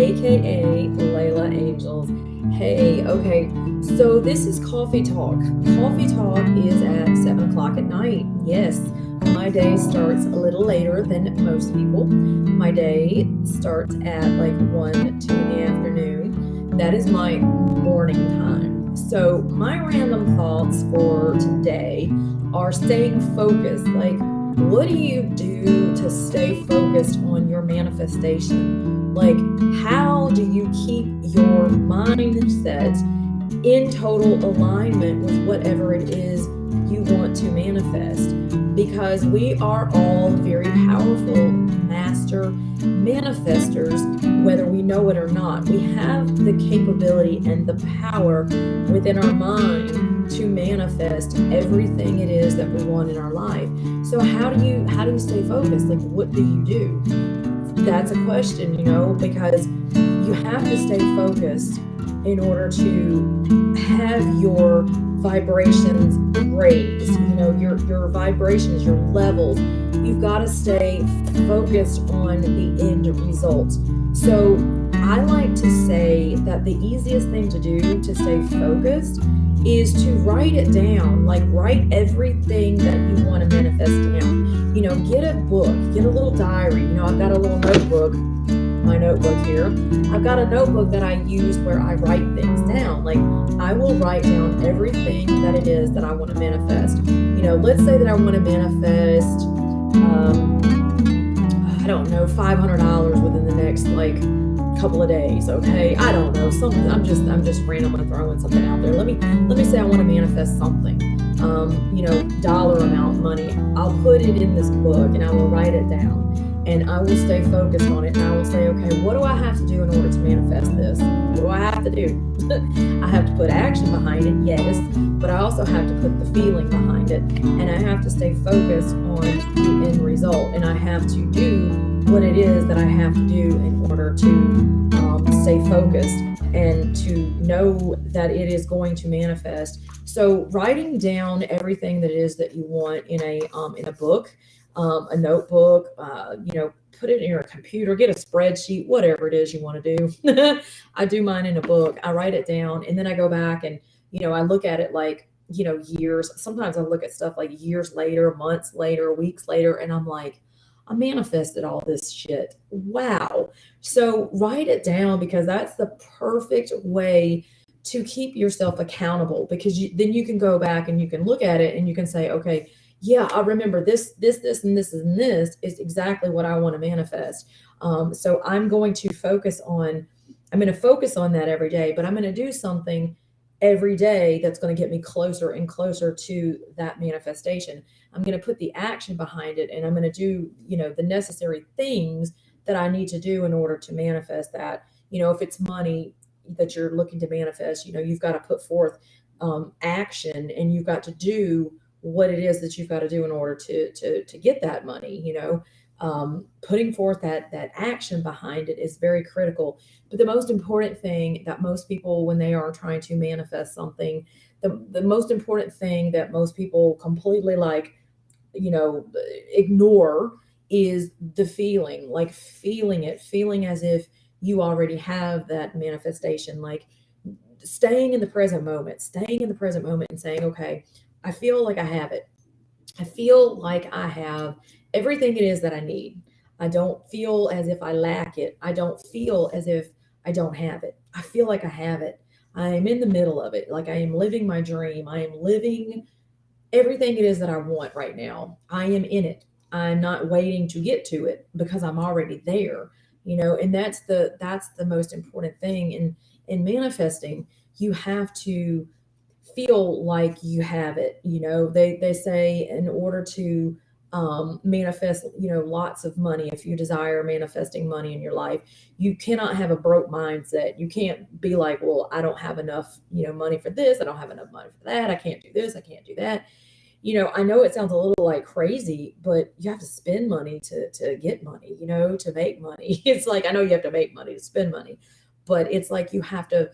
aka Layla Angels. Hey, okay, so this is Coffee Talk. Coffee Talk is at 7 o'clock at night. Yes, my day starts a little later than most people. My day starts at like 1, 2 in the afternoon. That is my morning time. So, my random thoughts for today are staying focused. Like, what do you do to stay focused on your manifestation? Like, how do you keep your mindset in total alignment with whatever it is you want to manifest? Because we are all very powerful master manifestors, whether we know it or not. We have the capability and the power within our mind to manifest everything it is that we want in our life. So how do you stay focused? Like, what do you do? That's a question, because you have to stay focused in order to have your vibrations raised, your vibrations, your levels. You've got to stay focused on the end result. So I like to say that the easiest thing to do to stay focused is to write it down. Like, write everything that you want to manifest down. Get a book, get a little diary. I've got a little notebook, my notebook here. I've got a notebook that I use where I write things down. Like, I will write down everything that it is that I want to manifest. Let's say that I want to manifest, I don't know, $500 within the next like couple of days. Okay, I don't know, something. I'm just randomly throwing something out there. Let me say I want to manifest something. Dollar amount money. I'll put it in this book and I will write it down, and I will stay focused on it. And I will say, okay, what do I have to do in order to manifest this? What do I have to do? I have to put action behind it, yes, but I also have to put the feeling behind it, and I have to stay focused on the end result, and I have to do what it is that I have to do in order to stay focused and to know that it is going to manifest. So writing down everything that it is that you want in a book, a notebook, put it in your computer, get a spreadsheet, whatever it is you want to do. I do mine in a book. I write it down, and then I go back and I look at it like years. Sometimes I look at stuff like years later, months later, weeks later, and I'm like, I manifested all this shit. Wow. So write it down, because that's the perfect way to keep yourself accountable, because then you can go back and you can look at it and you can say, okay, yeah, I remember this, and this is exactly what I want to manifest. So I'm going to focus on that every day, but I'm going to do something every day that's going to get me closer and closer to that manifestation. I'm going to put the action behind it, and I'm going to do, the necessary things that I need to do in order to manifest that. If it's money that you're looking to manifest, you've got to put forth action, and you've got to do what it is that you've got to do in order to get that money. Putting forth that action behind it is very critical. But the most important thing that most people, when they are trying to manifest something, the most important thing that most people completely like, you know, ignore is the feeling, like feeling it, feeling as if you already have that manifestation, like staying in the present moment and saying, okay, I feel like I have it. I feel like I have everything it is that I need. I don't feel as if I lack it. I don't feel as if I don't have it. I feel like I have it. I am in the middle of it. Like I am living my dream. I am living everything it is that I want right now. I am in it. I'm not waiting to get to it because I'm already there. And that's the most important thing in manifesting. You have to feel like you have it. They say in order to manifest, lots of money, if you desire manifesting money in your life, you cannot have a broke mindset. You can't be like, well, I don't have enough, money for this. I don't have enough money for that. I can't do this. I can't do that. I know it sounds a little like crazy, but you have to spend money to get money, to make money. It's like, I know you have to make money to spend money, but it's like you have to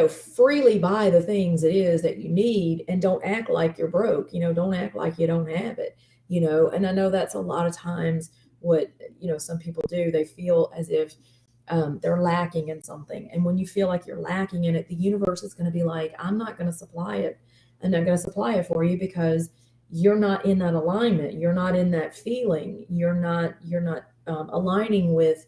freely buy the things it is that you need, and don't act like you're broke, don't act like you don't have it, and I know that's a lot of times what, some people do. They feel as if, they're lacking in something. And when you feel like you're lacking in it, the universe is going to be like, I'm not going to supply it. I'm not going to supply it for you because you're not in that alignment. You're not in that feeling. You're not aligning with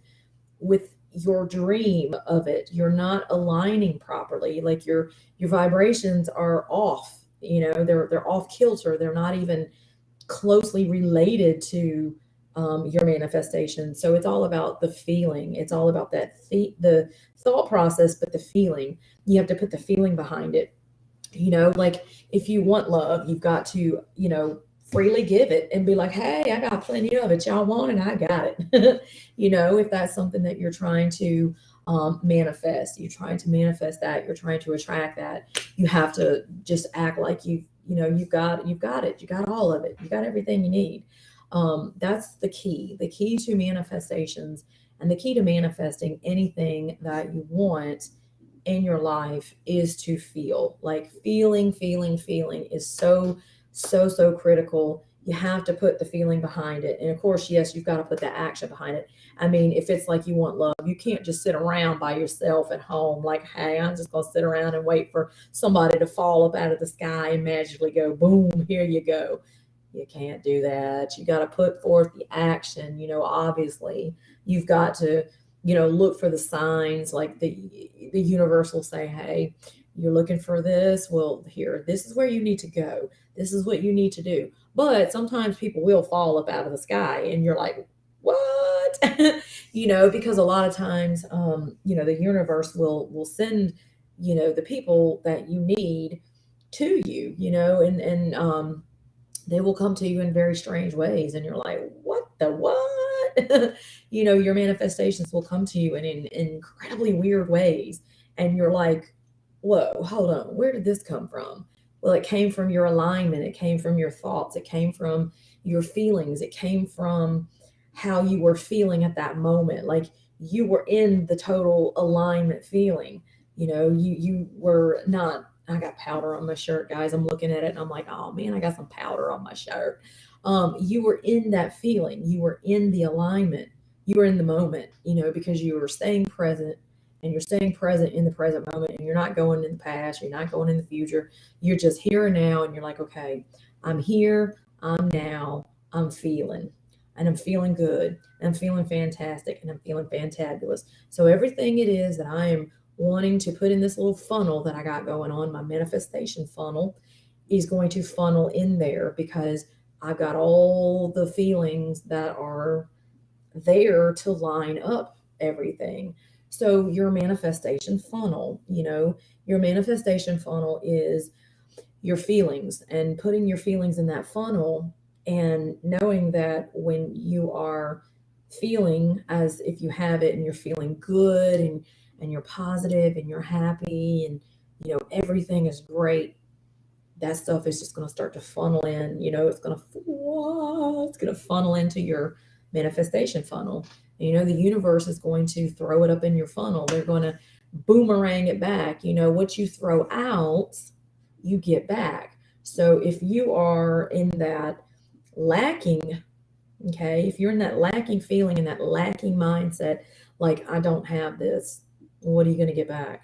your dream of it. You're not aligning properly. Like your vibrations are off. They're off kilter. They're not even closely related to your manifestation. So it's all about the feeling. It's all about the thought process, but the feeling. You have to put the feeling behind it. Like if you want love, you've got to, freely give it and be like, hey, I got plenty of it. Y'all want it? I got it. If that's something that you're trying to manifest, you're trying to manifest that, you're trying to attract that, you have to just act like you've got it. You got all of it. You got everything you need. That's the key to manifestations, and the key to manifesting anything that you want in your life is to feel. Like feeling is so critical. You have to put the feeling behind it, and of course, yes, you've got to put the action behind it. I mean, if it's like you want love, you can't just sit around by yourself at home like, hey, I'm just gonna sit around and wait for somebody to fall up out of the sky and magically go boom, here you go. You can't do that. You got to put forth the action. Obviously, you've got to, look for the signs. Like the universe will say, hey, you're looking for this. Well, here, this is where you need to go. This is what you need to do. But sometimes people will fall up out of the sky, and you're like, what? Because a lot of times, the universe will send, the people that you need to you, and they will come to you in very strange ways, and you're like, what the what? Your manifestations will come to you in incredibly weird ways, and you're like, whoa, hold on, where did this come from? Well, it came from your alignment, it came from your thoughts, it came from your feelings, it came from how you were feeling at that moment. Like you were in the total alignment feeling. You were not. I got powder on my shirt, guys. I'm looking at it and I'm like, oh man, I got some powder on my shirt. You were in that feeling. You were in the alignment. You were in the moment, because you were staying present, and you're staying present in the present moment, and you're not going in the past. You're not going in the future. You're just here and now. And you're like, okay, I'm here. I'm now. I'm feeling. And I'm feeling good. And I'm feeling fantastic. And I'm feeling fantabulous. So everything it is that I am wanting to put in this little funnel that I got going on, my manifestation funnel, is going to funnel in there because I've got all the feelings that are there to line up everything. So your manifestation funnel is your feelings, and putting your feelings in that funnel, and knowing that when you are feeling as if you have it, and you're feeling good, and you're positive, and you're happy, and everything is great, that stuff is just going to start to funnel in. It's going to funnel into your manifestation funnel. And, the universe is going to throw it up in your funnel. They're going to boomerang it back. What you throw out, you get back. So if you are in that lacking, okay, if you're in that lacking feeling and that lacking mindset, like, I don't have this, what are you going to get back?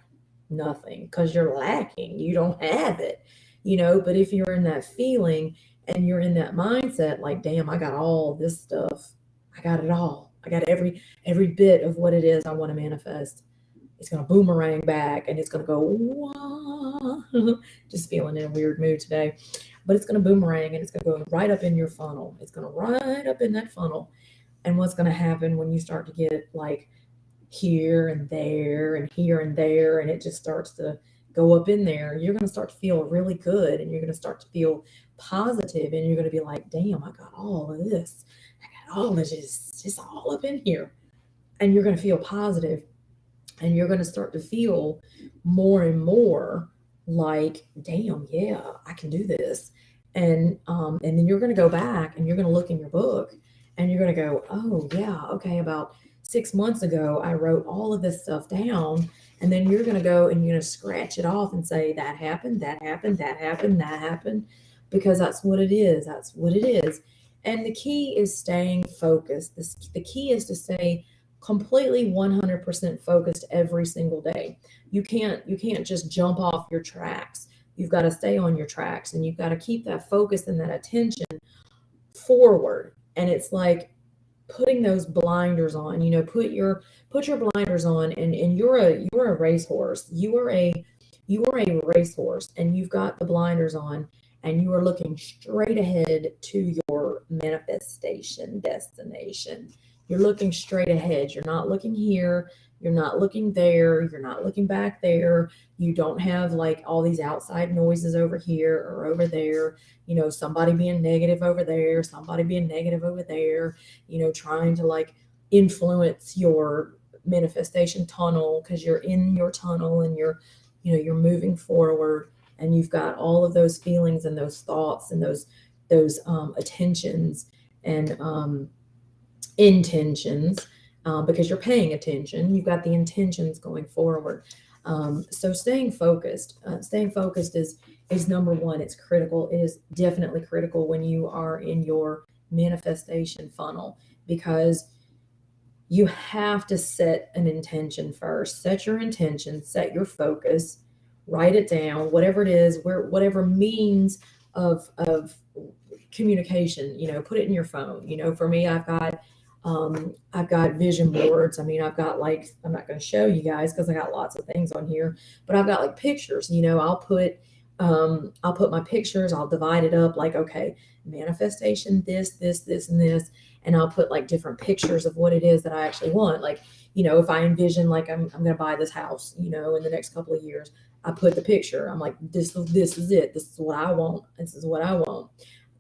Nothing, because you're lacking. You don't have it, but if you're in that feeling and you're in that mindset, like, damn, I got all this stuff. I got it all. I got every bit of what it is I want to manifest. It's going to boomerang back, and it's going to go, wah. Just feeling in a weird mood today. But it's going to boomerang, and it's going to go right up in your funnel. It's going to right up in that funnel. And what's going to happen when you start to get like here and there and here and there, and it just starts to go up in there, you're going to start to feel really good, and you're going to start to feel positive, and you're going to be like, damn, I got all of this. I got all of this, just all up in here. And you're going to feel positive, and you're going to start to feel more and more like, damn, yeah, I can do this. And then you're going to go back, and you're going to look in your book, and you're going to go, oh yeah, okay, about 6 months ago I wrote all of this stuff down. And then you're going to go and you're going to scratch it off and say, that happened, that happened, that happened, that happened, because that's what it is. That's what it is. And the key is staying focused. The key is to stay completely 100% focused every single day. You can't just jump off your tracks. You've got to stay on your tracks, and you've got to keep that focus and that attention forward. And it's like putting those blinders on. Put your blinders on, and you're a racehorse. You are a racehorse, and you've got the blinders on, and you are looking straight ahead to your manifestation destination. You're looking straight ahead. You're not looking here. You're not looking there. You're not looking back there. You don't have like all these outside noises over here or over there. Somebody being negative over there, somebody being negative over there, trying to like influence your manifestation tunnel, because you're in your tunnel, and you're moving forward, and you've got all of those feelings and those thoughts and those attentions and intentions, because you're paying attention. You've got the intentions going forward. So staying focused is number one. It's critical. It is definitely critical when you are in your manifestation funnel, because you have to set an intention first. Set your intention, set your focus, write it down, whatever it is, whatever means of communication, put it in your phone. For me, I've got vision boards. I mean, I've got like, I'm not going to show you guys because I got lots of things on here, but I've got like pictures. I'll put my pictures, I'll divide it up like, okay, manifestation, this, and this. And I'll put like different pictures of what it is that I actually want. Like, if I envision like I'm going to buy this house, in the next couple of years, I put the picture. I'm like, this is it. This is what I want. This is what I want.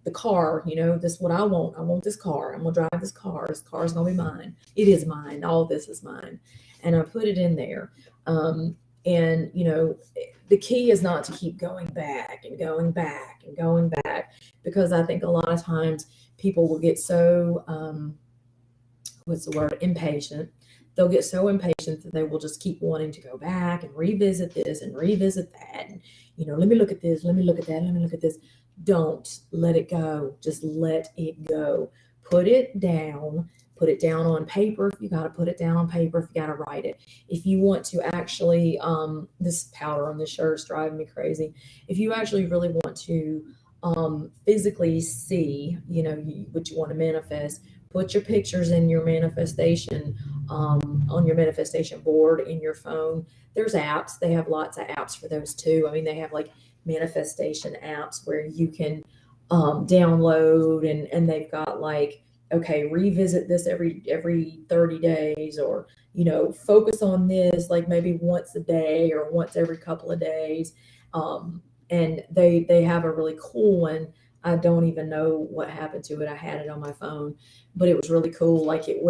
The car, this is what I want. I want this car. I'm going to drive this car. This car is going to be mine. It is mine. All this is mine. And I put it in there. And, the key is not to keep going back and going back and going back, because I think a lot of times people will get so, what's the word, impatient. They'll get so impatient that they will just keep wanting to go back and revisit this and revisit that. And, let me look at this. Let me look at that. Let me look at this. Don't let it go. Just let it go. Put it down. Put it down on paper. If you got to put it down on paper, if you got to write it. If you want to actually, this powder on this shirt is driving me crazy. If you actually really want to physically see, what you want to manifest, put your pictures in your manifestation, on your manifestation board in your phone. There's apps. They have lots of apps for those too. I mean, they have like manifestation apps where you can download, and they've got like, okay, revisit this every 30 days, or focus on this like maybe once a day or once every couple of days. And they have a really cool one. I don't even know what happened to it. I had it on my phone, but it was really cool. Like it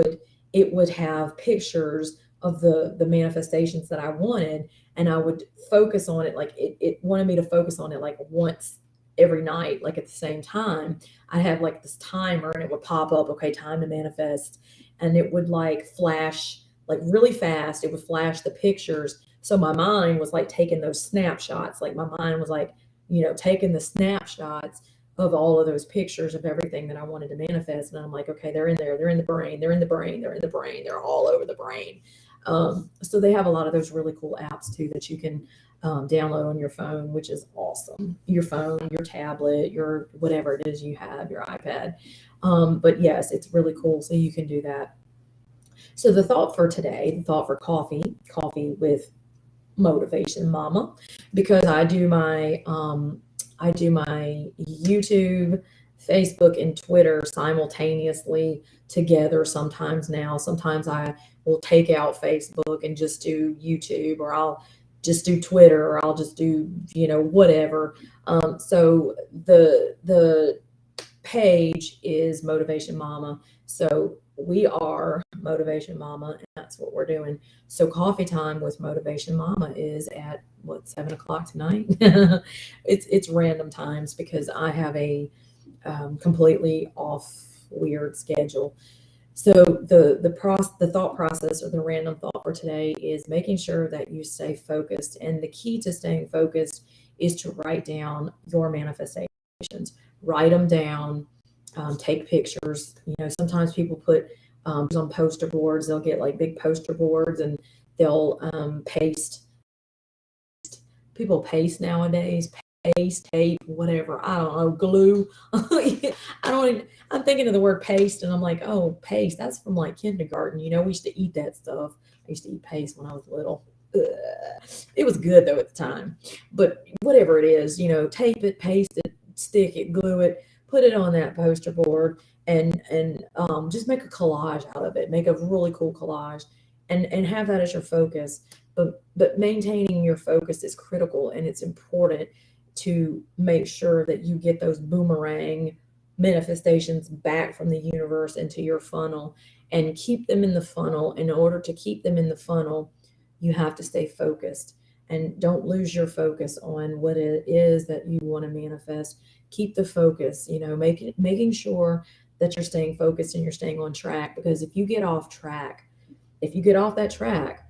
would have pictures of the manifestations that I wanted, and I would focus on it. Like it wanted me to focus on it like once every night, like at the same time. I had like this timer, and it would pop up, okay, time to manifest. And it would like flash like really fast. It would flash the pictures. So my mind was like taking those snapshots. Like my mind was like, taking the snapshots of all of those pictures of everything that I wanted to manifest. And I'm like, okay, they're in there. They're in the brain. They're in the brain. They're in the brain. They're all over the brain. So they have a lot of those really cool apps too that you can download on your phone, which is awesome. Your phone, your tablet, your whatever it is you have, your iPad. But yes, it's really cool. So you can do that. So the thought for today, the thought for coffee with Motivation Mama, because I do my YouTube, Facebook, and Twitter simultaneously together sometimes now. Sometimes I will take out Facebook and just do YouTube, or I'll just do Twitter, or I'll just do, whatever. So the page is Motivation Mama. So we are Motivation Mama, and that's what we're doing. So coffee time with Motivation Mama is at 7 o'clock tonight. It's random times because I have a completely off weird schedule. So the thought process, or the random thought for today, is making sure that you stay focused. And the key to staying focused is to write down your manifestations. Write them down. Take pictures. Sometimes people put On poster boards. They'll get like big poster boards and they'll paste. People paste nowadays, paste, tape, whatever. I don't know, glue. I don't even, I'm thinking of the word paste and I'm like, oh, paste. That's from like kindergarten. We used to eat that stuff. I used to eat paste when I was little. Ugh. It was good though at the time. But whatever it is, tape it, paste it, stick it, glue it, put it on that poster board and just make a collage out of it. Make a really cool collage and have that as your focus. But maintaining your focus is critical, and it's important to make sure that you get those boomerang manifestations back from the universe into your funnel and keep them in the funnel. In order to keep them in the funnel, you have to stay focused and don't lose your focus on what it is that you want to manifest. Keep the focus, making sure that you're staying focused and you're staying on track, because if you get off track, if you get off that track,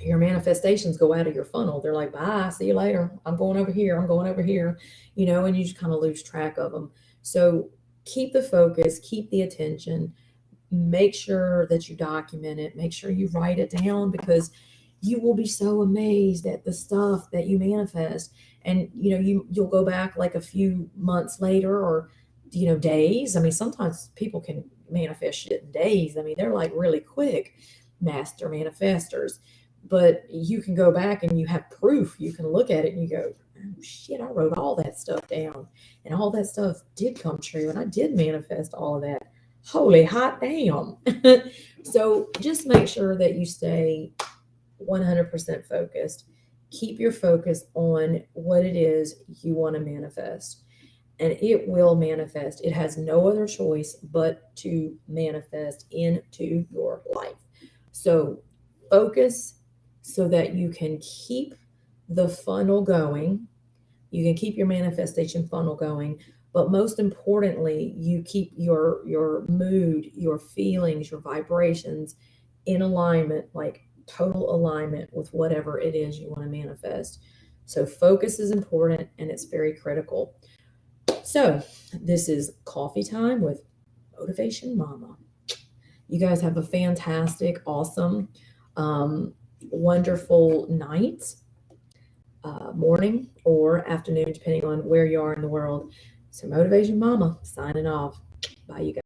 your manifestations go out of your funnel. They're like, bye, see you later. I'm going over here. I'm going over here, and you just kind of lose track of them. So keep the focus, keep the attention, make sure that you document it, make sure you write it down, because you will be so amazed at the stuff that you manifest. And, you'll go back like a few months later or, days. I mean, sometimes people can manifest shit in days. I mean, they're like really quick master manifestors. But you can go back and you have proof. You can look at it and you go, oh shit, I wrote all that stuff down and all that stuff did come true and I did manifest all of that. Holy hot damn. So just make sure that you stay 100% focused. Keep your focus on what it is you want to manifest, and it will manifest. It has no other choice but to manifest into your life. So focus so that you can keep the funnel going. You can keep your manifestation funnel going, but most importantly, you keep your mood, your feelings, your vibrations in alignment, like total alignment with whatever it is you want to manifest. So focus is important and it's very critical. So this is coffee time with Motivation Mama. You guys have a fantastic, awesome, wonderful night, morning, or afternoon, depending on where you are in the world. So, Motivation Mama signing off. Bye, you guys.